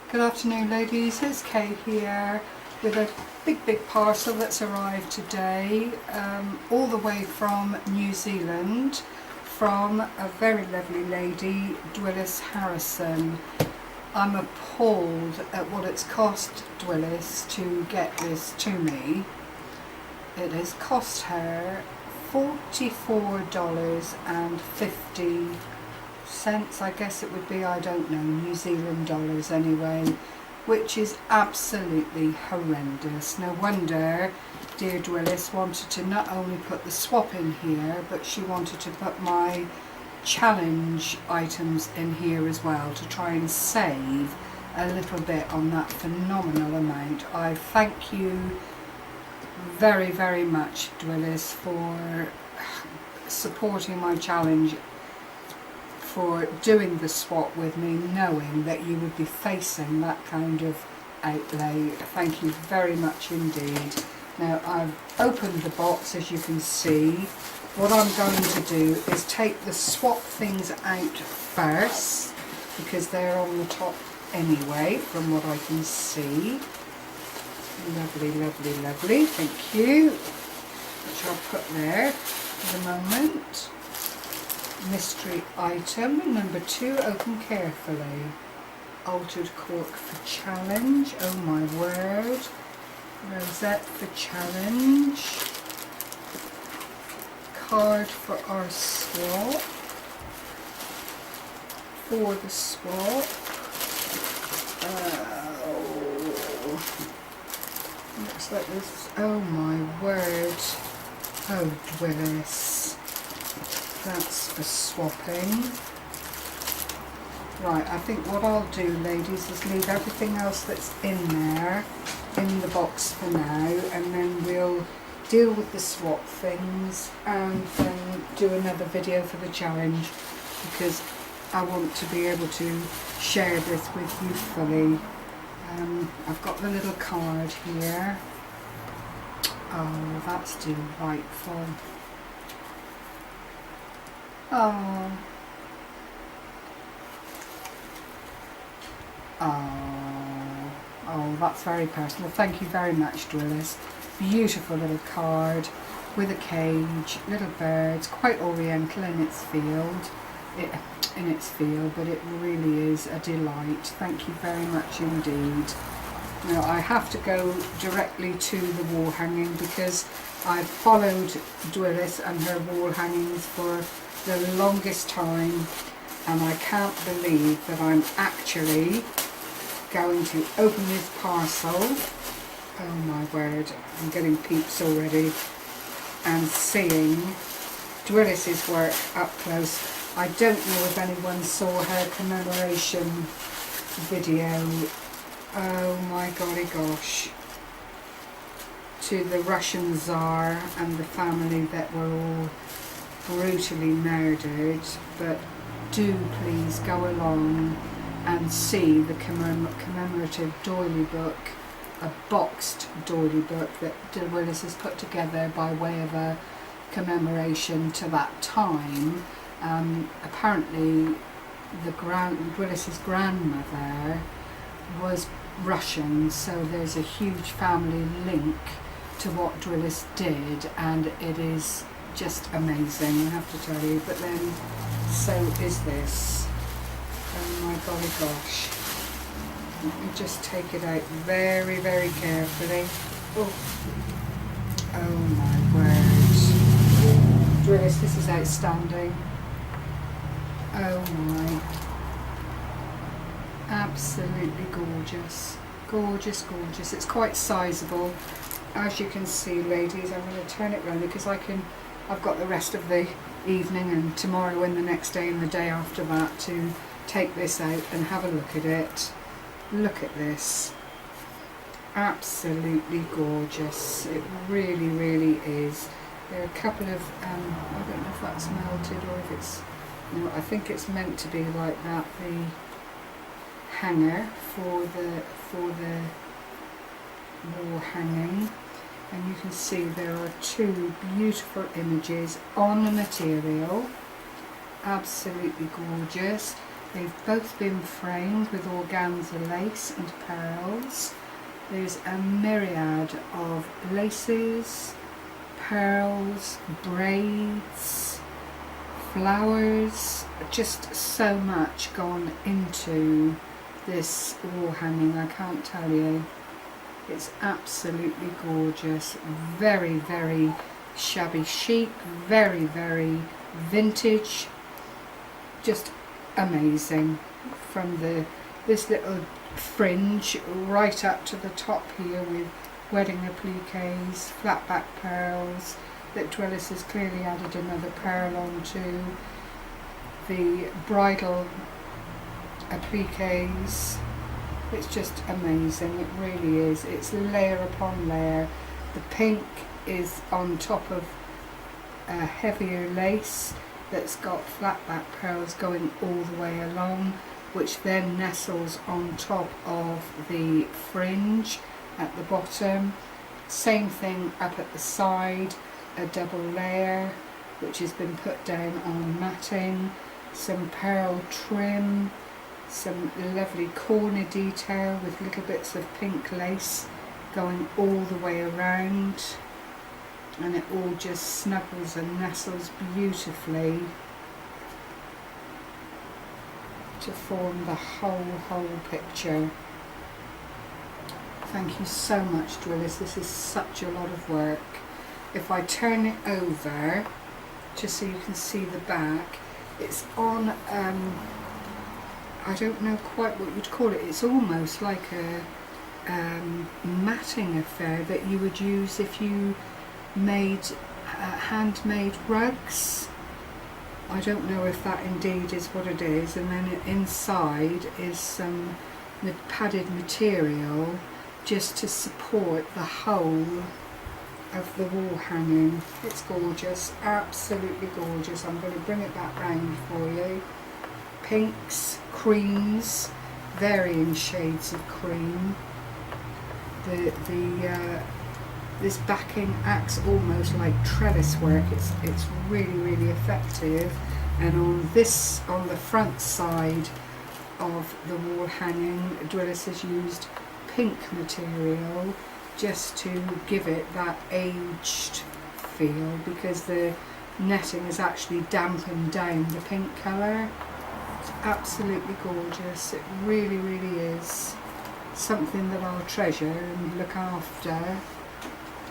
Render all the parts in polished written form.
Good afternoon ladies, it's Kay here with a big parcel that's arrived today all the way from New Zealand from a very lovely lady, Dwyllis Harrison. I'm appalled at what it's cost Dwyllis to get this to me. It has cost her $44.50, I guess it would be, I don't know, New Zealand dollars anyway, which is absolutely horrendous. No wonder dear Dwyllis wanted to not only put the swap in here, but she wanted to put my challenge items in here as well to try and save a little bit on that phenomenal amount. I thank you very much, Dwyllis, for supporting my challenge, for doing the swap with me, knowing that you would be facing that kind of outlay. Thank you very much indeed. Now I've opened the box, as you can see. What I'm going to do is take the swap things out first, because they're on the top anyway, from what I can see. Lovely, thank you. Which I'll put there for the moment. Mystery item number 2, open carefully. Altered cork for challenge, oh my word. Rosette for challenge. Card for our swap. For the swap. Looks like this, oh my word. Oh Dwyllis. That's for swapping. Right, I think what I'll do, ladies, is leave everything else that's in there in the box for now, and then we'll deal with the swap things and then do another video for the challenge, because I want to be able to share this with you fully. I've got the little card here. Oh, that's delightful. Oh, that's very personal. Thank you very much, Dwyllis. Beautiful little card with a cage, little birds, quite oriental in its field. But it really is a delight. Thank you very much indeed. Now I have to go directly to the wall hanging, because I've followed Dwyllis and her wall hangings for the longest time, and I can't believe that I'm actually going to open this parcel. Oh my word, I'm getting peeps already, and seeing Dwyllis's work up close. I don't know if anyone saw her commemoration video. Oh my golly gosh. To the Russian Tsar and the family that were all brutally murdered. But do please go along and see the commemorative doily book, a boxed doily book that Dwyllis has put together by way of a commemoration to that time. Apparently Dwyllis's grandmother was Russian, so there's a huge family link to what Dwyllis did, and it is just amazing, I have to tell you. But then so is this. Oh my golly gosh. Let me just take it out very carefully. Oh my word. Dwyllis, this is outstanding. Oh my. Absolutely gorgeous. Gorgeous. It's quite sizable. As you can see, ladies, I'm going to turn it round because I've got the rest of the evening and tomorrow and the next day and the day after that to take this out and have a look at it. Look at this. Absolutely gorgeous. It really is. There are a couple of, I don't know if that's melted or if it's, no, I think it's meant to be like that, the hanger for the wall hanging. And you can see there are 2 beautiful images on the material. Absolutely gorgeous. They've both been framed with organza lace and pearls. There's a myriad of laces, pearls, braids, flowers, just so much gone into this wall hanging, I can't tell you. It's absolutely gorgeous, very, very shabby chic, very, very vintage, just amazing. From this little fringe right up to the top here with wedding appliques, flat back pearls, that Dwyllis has clearly added another pearl onto, the bridal appliques. It's just amazing, it really is. It's layer upon layer. The pink is on top of a heavier lace that's got flat back pearls going all the way along, which then nestles on top of the fringe at the bottom. Same thing up at the side, a double layer which has been put down on matting, some pearl trim, some lovely corner detail with little bits of pink lace going all the way around, and it all just snuggles and nestles beautifully to form the whole picture. Thank you so much, Dwyllis. This is such a lot of work. If I turn it over just so you can see the back, it's on I don't know quite what you'd call it. It's almost like a matting affair that you would use if you made handmade rugs. I don't know if that indeed is what it is. And then inside is some padded material just to support the whole of the wall hanging. It's gorgeous, absolutely gorgeous. I'm going to bring it back round for you. Pinks, creams, varying shades of cream. This backing acts almost like trellis work. It's really effective. And on the front side of the wall hanging, Dwyllis has used pink material just to give it that aged feel, because the netting has actually dampened down the pink colour. It's absolutely gorgeous. It really is something that I'll treasure and look after,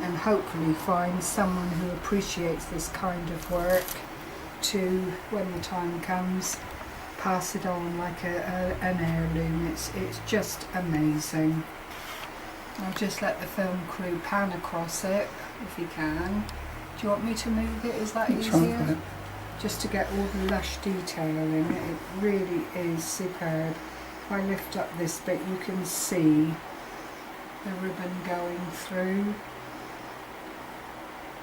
and hopefully find someone who appreciates this kind of work to, when the time comes, pass it on like an heirloom. It's just amazing. I'll just let the film crew pan across it if you can. Do you want me to move it? Is that easier? Right, just to get all the lush detail in it. It really is superb. If I lift up this bit, you can see the ribbon going through.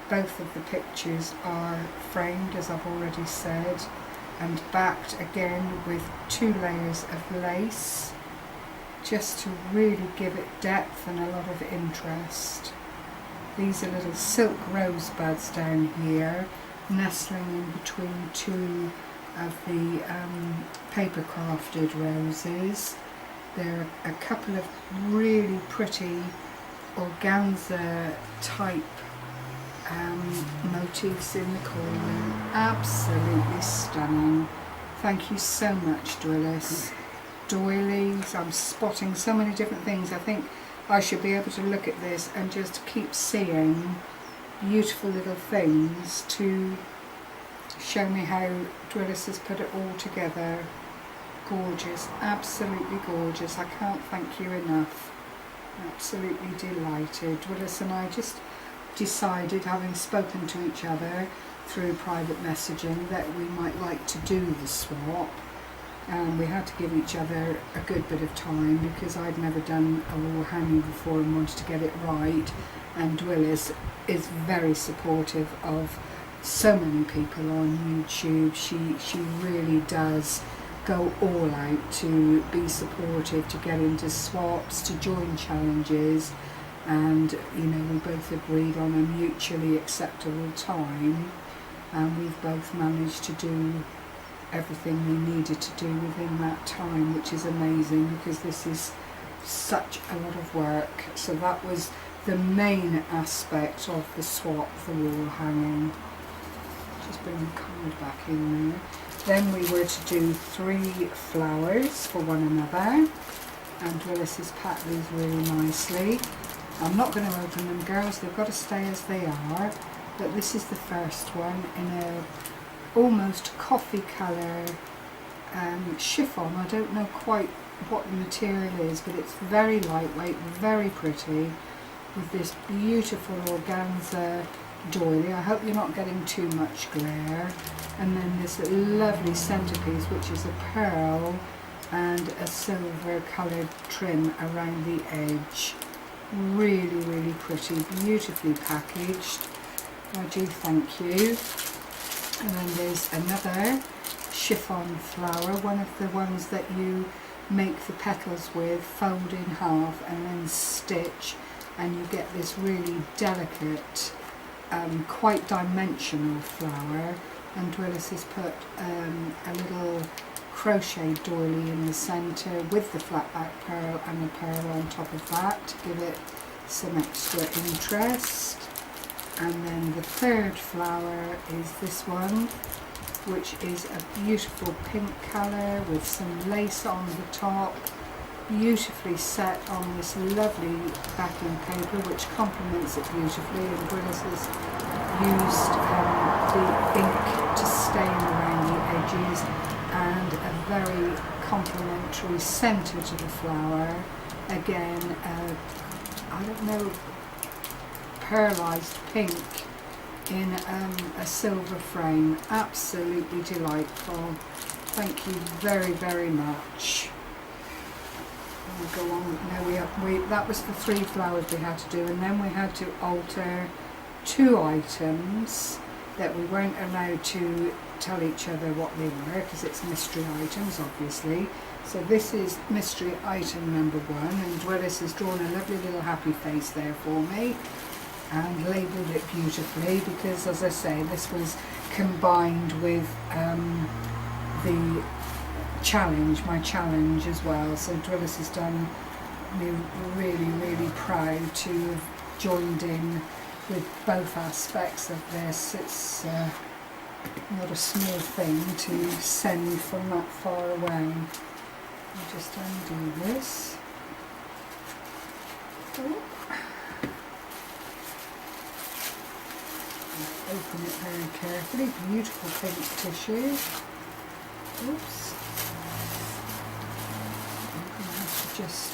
Both of the pictures are framed, as I've already said, and backed again with 2 layers of lace, just to really give it depth and a lot of interest. These are little silk rosebuds down here, nestling in between 2 of the paper crafted roses. There are a couple of really pretty organza type motifs in the corner. Absolutely stunning. Thank you so much, Dwyllis. Doilies, I'm spotting so many different things. I think I should be able to look at this and just keep seeing beautiful little things to show me how Dwyllis has put it all together. Gorgeous, absolutely gorgeous. I can't thank you enough. Absolutely delighted. Dwyllis and I just decided, having spoken to each other through private messaging, that we might like to do the swap. We had to give each other a good bit of time, because I'd never done a wall hanging before and wanted to get it right, and Dwyllis is very supportive of so many people on YouTube. She really does go all out to be supportive, to get into swaps, to join challenges, and we both agreed on a mutually acceptable time, and we've both managed to do everything they needed to do within that time, which is amazing because this is such a lot of work. So that was the main aspect of the swap, the wall hanging. Just bring the card back in there. Then we were to do 3 flowers for one another, and Dwyllis has packed these really nicely. I'm not going to open them, girls, they've got to stay as they are, but this is the first one in a almost coffee colour chiffon. I don't know quite what the material is, but it's very lightweight, very pretty, with this beautiful organza doily. I hope you're not getting too much glare. And then this lovely centerpiece, which is a pearl and a silver coloured trim around the edge. Really, really pretty, beautifully packaged. I do thank you. And then there's another chiffon flower, one of the ones that you make the petals with, fold in half and then stitch, and you get this really delicate, quite dimensional flower. And Dwyllis has put a little crochet doily in the centre with the flat back pearl and a pearl on top of that to give it some extra interest. And then the third flower is this one, which is a beautiful pink colour with some lace on the top, beautifully set on this lovely backing paper, which complements it beautifully. And Dwyllis has used the ink to stain around the edges, and a very complementary centre to the flower. Again, I don't know, pearlised pink in a silver frame. Absolutely delightful. Thank you very, very much. We'll go on. Now that was the 3 flowers we had to do, and then we had to alter 2 items that we weren't allowed to tell each other what they were because it's mystery items, obviously. So this is mystery item number 1, and Dwyllis has drawn a lovely little happy face there for me and labelled it beautifully because, as I say, this was combined with the challenge, my challenge as well. So Dwyllis has done me really, really proud to have joined in with both aspects of this. It's not a small thing to send from that far away. I'll just undo this. Oh. Open it very carefully. Beautiful pink tissue. Oops. I'm going to have to just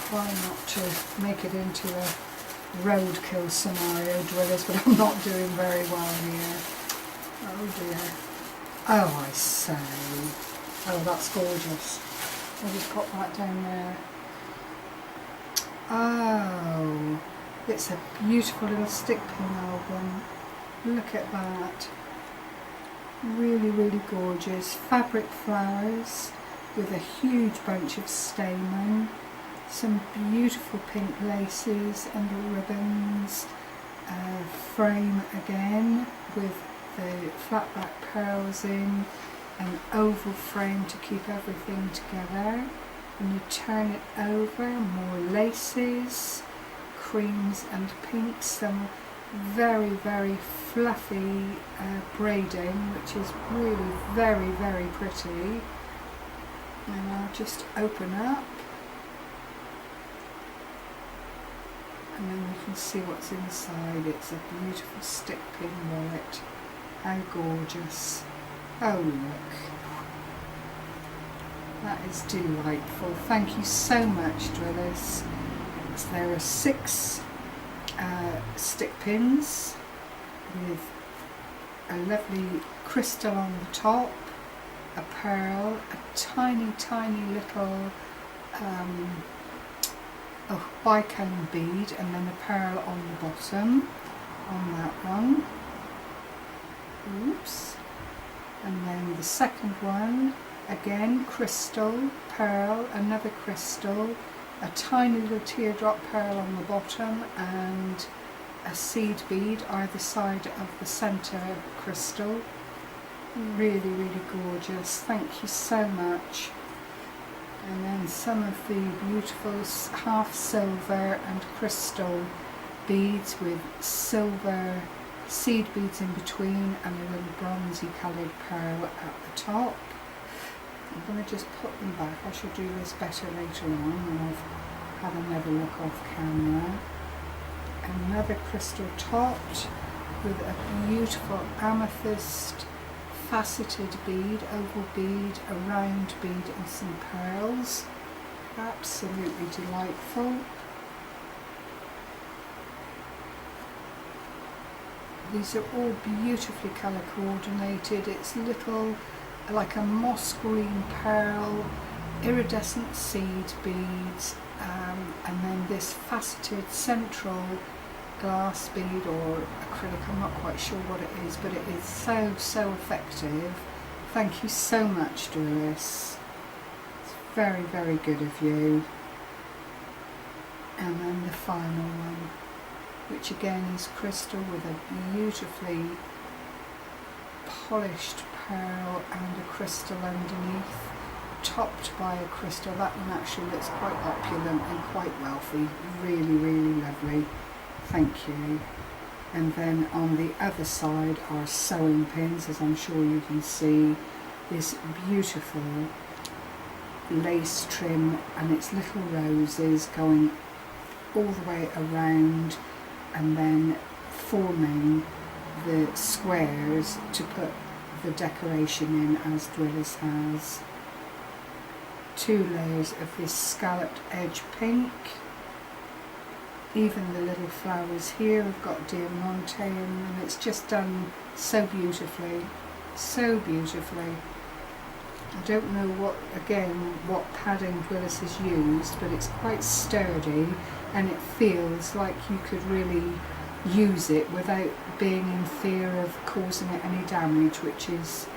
try not to make it into a roadkill scenario, Dwyllis, but I'm not doing very well here. Oh dear. Oh, I say. Oh, that's gorgeous. I'll just pop that down there. Oh, it's a beautiful little stick pin album. Look at that. Really, really gorgeous. Fabric flowers with a huge bunch of stamen. Some beautiful pink laces and ribbons. Frame again with the flat back pearls in. An oval frame to keep everything together. And you turn it over, more laces, creams and pinks, some very, very fluffy braiding, which is really very, very pretty. And I'll just open up, and then you can see what's inside. It's a beautiful stick pin wallet. How gorgeous. Oh look. That is delightful. Thank you so much, Dwyllis. So there are 6 stick pins with a lovely crystal on the top, a pearl, a tiny, tiny little bicone bead, and then a pearl on the bottom on that one. Oops. And then the second one, again, crystal, pearl, another crystal, a tiny little teardrop pearl on the bottom, and a seed bead either side of the centre crystal. Really, really gorgeous. Thank you so much. And then some of the beautiful half silver and crystal beads with silver seed beads in between and a little bronzy coloured pearl at the top. I'm going to just put them back. I shall do this better later on when I've had another look off camera. Another crystal topped with a beautiful amethyst faceted bead, oval bead, a round bead and some pearls. Absolutely delightful. These are all beautifully colour coordinated. It's little, like a moss green pearl, iridescent seed beads, and then this faceted central glass bead or acrylic, I'm not quite sure what it is, but it is so effective. Thank you so much, Dwyllis. It's very, very good of you. And then the final one, which again is crystal with a beautifully polished pearl and a crystal underneath, topped by a crystal. That one actually looks quite opulent and quite wealthy. Really, really lovely. Thank you. And then on the other side are sewing pins, as I'm sure you can see. This beautiful lace trim and its little roses going all the way around and then forming the squares to put the decoration in, as Dwyllis has. 2 layers of this scalloped edge pink. Even the little flowers here have got diamante in them. It's just done so beautifully, so beautifully. I don't know what padding Dwyllis has used, but it's quite sturdy and it feels like you could really use it without being in fear of causing it any damage, which is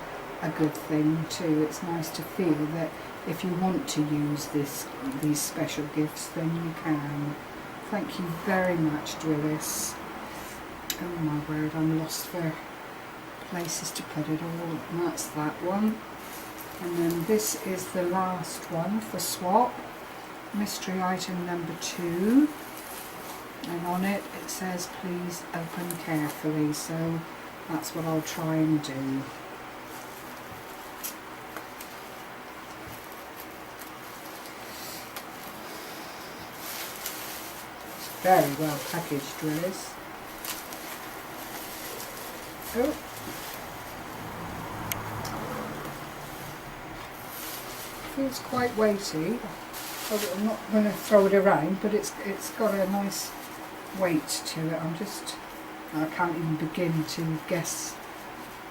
a good thing too. It's nice to feel that if you want to use these special gifts, then you can. Thank you very much, Dwyllis. Oh my word, I'm lost for places to put it all. And that's that one. And then this is the last one for swap. Mystery item number 2. And on it, it says, please open carefully. So that's what I'll try and do. Very well packaged, Dwyllis. Oh. Feels quite weighty. I'm not going to throw it around, but it's got a nice weight to it. I can't even begin to guess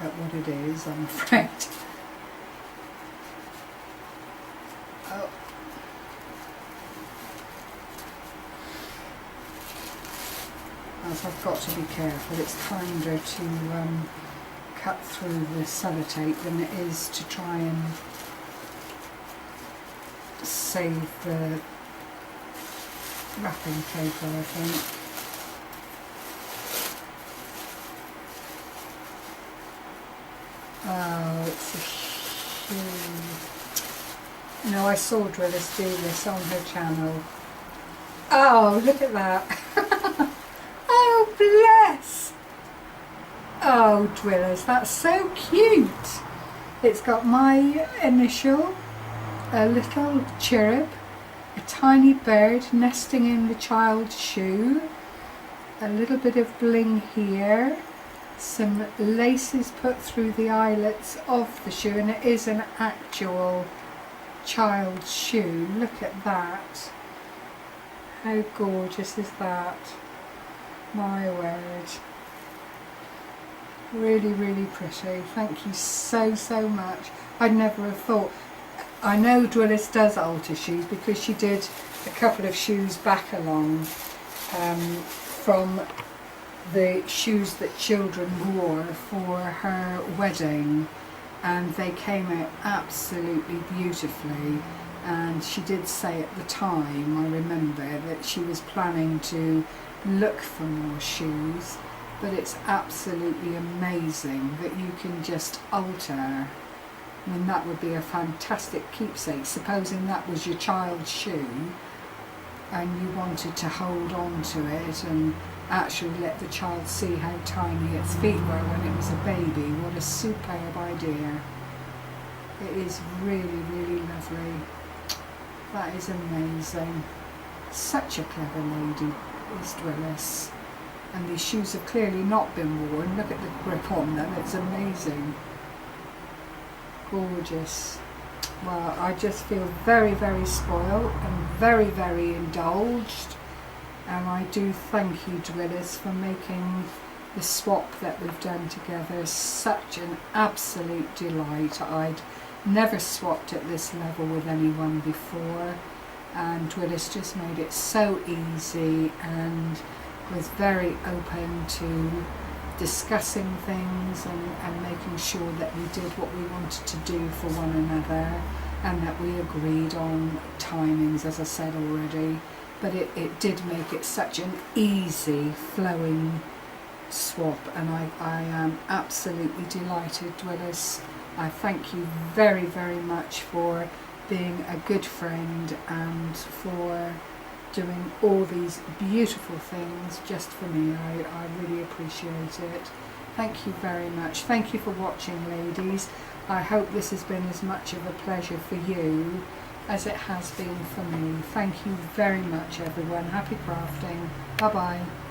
at what it is, I'm afraid. Oh. As I've got to be careful, it's kinder to cut through the sellotape than it is to try and save the wrapping paper, I think. Oh, it's a huge... No, I saw Dwyllis do this on her channel. Oh, look at that. Oh, bless. Oh, Dwyllis, that's so cute. It's got my initial, a little cherub, a tiny bird nesting in the child's shoe, a little bit of bling here, some laces put through the eyelets of the shoe, and it is an actual child's shoe. Look at that. How gorgeous is that? My word. Really, really pretty. Thank you so much. I'd never have thought. I know Dwyllis does alter shoes because she did a couple of shoes back along from the shoes that children wore for her wedding, and they came out absolutely beautifully. And she did say at the time, I remember, that she was planning to look for more shoes, but it's absolutely amazing that you can just alter. I mean, that would be a fantastic keepsake. Supposing that was your child's shoe and you wanted to hold on to it and actually let the child see how tiny its feet were when it was a baby. What a superb idea. It is really, really lovely. That is amazing. Such a clever lady is Dwyllis. And these shoes have clearly not been worn. Look at the grip on them, it's amazing. Gorgeous. Well, I just feel very, very spoiled and very, very indulged. And I do thank you, Dwyllis, for making the swap that we've done together such an absolute delight. I'd never swapped at this level with anyone before, and Dwyllis just made it so easy and was very open to discussing things and making sure that we did what we wanted to do for one another, and that we agreed on timings, as I said already. But it did make it such an easy flowing swap, and I am absolutely delighted, Dwyllis. I thank you very, very much for being a good friend and for doing all these beautiful things just for me. I really appreciate it. Thank you very much. Thank you for watching, ladies. I hope this has been as much of a pleasure for you as it has been for me. Thank you very much, everyone. Happy crafting. Bye bye.